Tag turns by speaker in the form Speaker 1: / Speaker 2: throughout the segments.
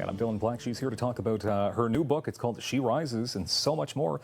Speaker 1: And I'm Dylan Black. She's here to talk about her new book. It's called She Rises and so much more.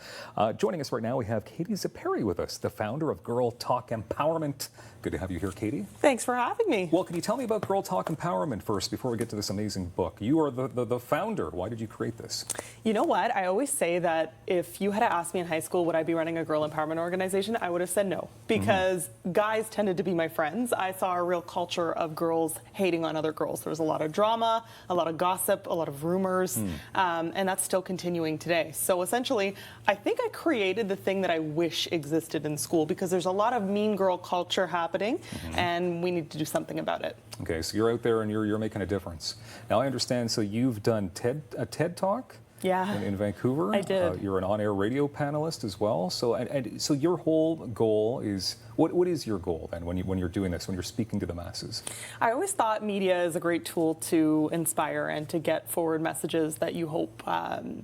Speaker 1: Joining us right now, we have Katie Zeppieri with us, the founder of Girl Talk Empowerment. Good to have you here, Katie.
Speaker 2: Thanks for having me.
Speaker 1: Well, can you tell me about Girl Talk Empowerment first before we get to this amazing book? You are the founder. Why did you create this?
Speaker 2: You know what? I always say that if you had asked me in high school, would I be running a girl empowerment organization? I would have said no, because guys tended to be my friends. I saw a real culture of girls hating on other girls. There was a lot of drama, a lot of gossip, a lot of rumors, and that's still continuing today. So essentially, I think I created the thing that I wish existed in school, because there's a lot of mean girl culture happening, and we need to do something about it.
Speaker 1: Okay, so you're out there and you're making a difference. Now I understand, so you've done a TED Talk?
Speaker 2: Yeah.
Speaker 1: In Vancouver.
Speaker 2: I did.
Speaker 1: You're an on-air radio panelist as well. So so your whole goal is, what is your goal then when you're doing this, when you're speaking to the masses?
Speaker 2: I always thought media is a great tool to inspire and to get forward messages that you hope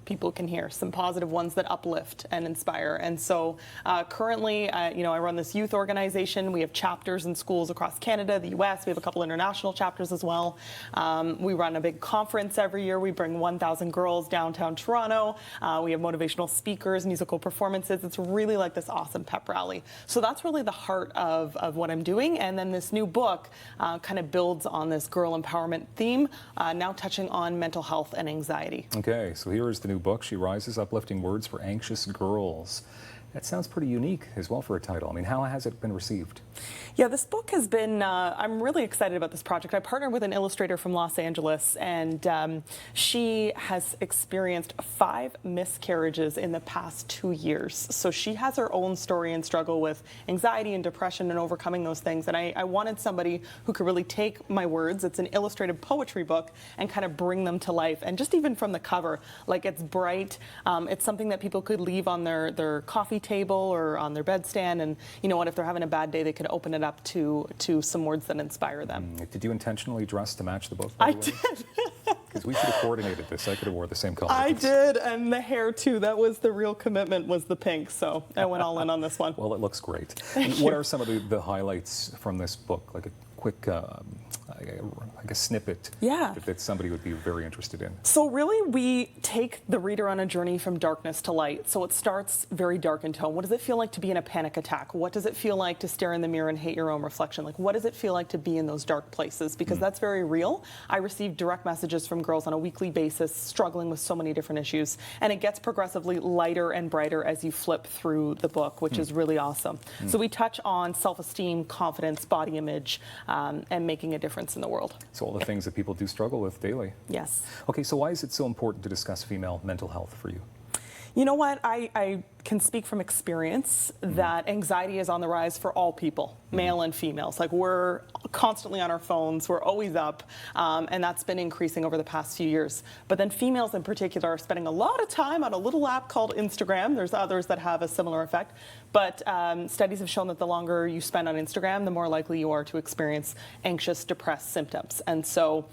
Speaker 2: people can hear, some positive ones that uplift and inspire. And so currently, I run this youth organization. We have chapters in schools across Canada, the US. We have a couple international chapters as well. We run a big conference every year. We bring 1,000 girls downtown Toronto. We have motivational speakers, musical performances. It's really like this awesome pep rally. So that's really the heart of what I'm doing. And then this new book kind of builds on this girl empowerment theme, now touching on mental health and anxiety.
Speaker 1: Okay, so here is the new book, She Rises, Uplifting Words for Anxious Girls. That sounds pretty unique as well for a title. I mean, how has it been received?
Speaker 2: Yeah, this book has been, I'm really excited about this project. I partnered with an illustrator from Los Angeles, and she has experienced 5 miscarriages in the past 2 years. So she has her own story and struggle with anxiety and depression and overcoming those things. And I wanted somebody who could really take my words, it's an illustrated poetry book, and kind of bring them to life. And just even from the cover, like, it's bright. It's something that people could leave on their coffee table or on their bedstand, and you know what, if they're having a bad day, they could open it up to some words that inspire them.
Speaker 1: Did you intentionally dress to match the book?
Speaker 2: I did.
Speaker 1: Because we should have coordinated this. I could have wore the same color.
Speaker 2: I did, and the hair too. That was the real commitment, was the pink. So I went all in on this one.
Speaker 1: Well, it looks great.
Speaker 2: Thank
Speaker 1: What
Speaker 2: you.
Speaker 1: are some of the highlights from this book? Like a quick, like a snippet that somebody would be very interested in.
Speaker 2: So really, we take the reader on a journey from darkness to light. So it starts very dark in tone. What does it feel like to be in a panic attack? What does it feel like to stare in the mirror and hate your own reflection? Like, what does it feel like to be in those dark places? Because that's very real. I receive direct messages from girls on a weekly basis struggling with so many different issues. And it gets progressively lighter and brighter as you flip through the book, which is really awesome. So we touch on self-esteem, confidence, body image, and making a difference in the world.
Speaker 1: So all the things that people do struggle with daily.
Speaker 2: Yes.
Speaker 1: Okay, so why is it so important to discuss female mental health for you?
Speaker 2: You know what? I can speak from experience that anxiety is on the rise for all people, male and females. Like, we're constantly on our phones, we're always up, and that's been increasing over the past few years. But then females in particular are spending a lot of time on a little app called Instagram. There's others that have a similar effect. But studies have shown that the longer you spend on Instagram, the more likely you are to experience anxious, depressed symptoms. And so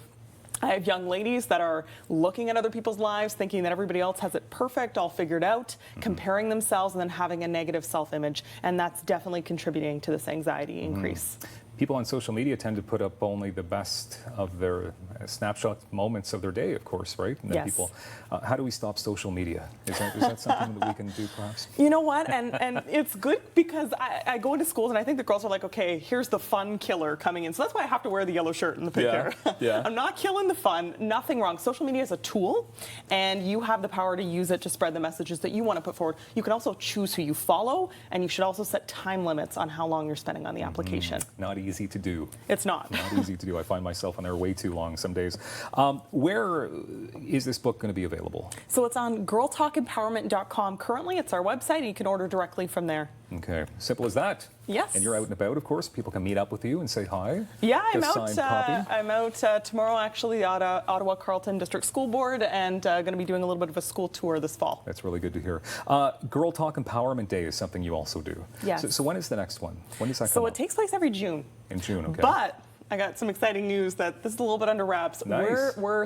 Speaker 2: I have young ladies that are looking at other people's lives, thinking that everybody else has it perfect, all figured out, comparing themselves, and then having a negative self-image. And that's definitely contributing to this anxiety increase.
Speaker 1: People on social media tend to put up only the best of their snapshot moments of their day, of course, right? And then people, how do we stop social media? Is that something that we can do, perhaps?
Speaker 2: You know what? And it's good, because I go into schools and I think the girls are like, okay, here's the fun killer coming in. So that's why I have to wear the yellow shirt in the picture.
Speaker 1: Yeah.
Speaker 2: I'm not killing the fun, nothing wrong. Social media is a tool, and you have the power to use it to spread the messages that you want to put forward. You can also choose who you follow, and you should also set time limits on how long you're spending on the application.
Speaker 1: Not easy to do.
Speaker 2: It's not.
Speaker 1: Not easy to do. I find myself on there way too long some days. Where is this book going to be available?
Speaker 2: So it's on girltalkempowerment.com. Currently, it's our website, and you can order directly from there.
Speaker 1: Okay, simple as that.
Speaker 2: Yes.
Speaker 1: And you're out and about, of course. People can meet up with you and say hi.
Speaker 2: Yeah,
Speaker 1: I'm
Speaker 2: out tomorrow, actually, at Ottawa Carleton District School Board, and going to be doing a little bit of a school tour this fall.
Speaker 1: That's really good to hear. Girl Talk Empowerment Day is something you also do.
Speaker 2: Yes.
Speaker 1: So when is the next one? When does that come
Speaker 2: So
Speaker 1: up?
Speaker 2: it takes place every June.
Speaker 1: In June, okay.
Speaker 2: But I got some exciting news that this is a little bit under wraps.
Speaker 1: Nice.
Speaker 2: We're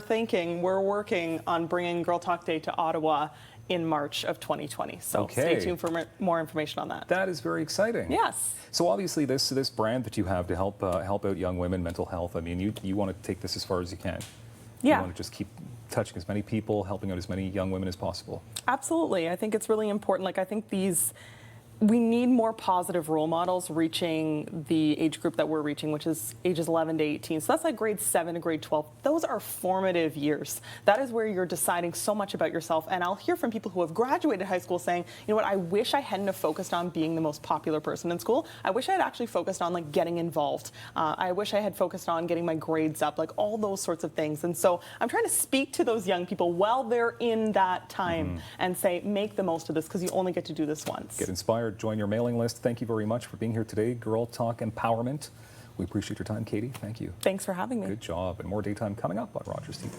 Speaker 2: working on bringing Girl Talk Day to Ottawa in March of 2020. So stay tuned for more information on that.
Speaker 1: That is very exciting.
Speaker 2: Yes.
Speaker 1: So obviously this brand that you have to help out young women, mental health, I mean, you want to take this as far as you can.
Speaker 2: Yeah.
Speaker 1: You want to just keep touching as many people, helping out as many young women as possible.
Speaker 2: Absolutely. I think it's really important. Like, I think we need more positive role models reaching the age group that we're reaching, which is ages 11 to 18. So that's like grade 7 to grade 12. Those are formative years. That is where you're deciding so much about yourself. And I'll hear from people who have graduated high school saying, you know what, I wish I hadn't have focused on being the most popular person in school. I wish I had actually focused on like getting involved. I wish I had focused on getting my grades up, like all those sorts of things. And so I'm trying to speak to those young people while they're in that time and say, make the most of this, because you only get to do this once.
Speaker 1: Get inspired. Join your mailing list. Thank you very much for being here today. Girl Talk Empowerment. We appreciate your time, Katie. Thank you.
Speaker 2: Thanks for having me.
Speaker 1: Good job. And more Daytime coming up on Rogers TV.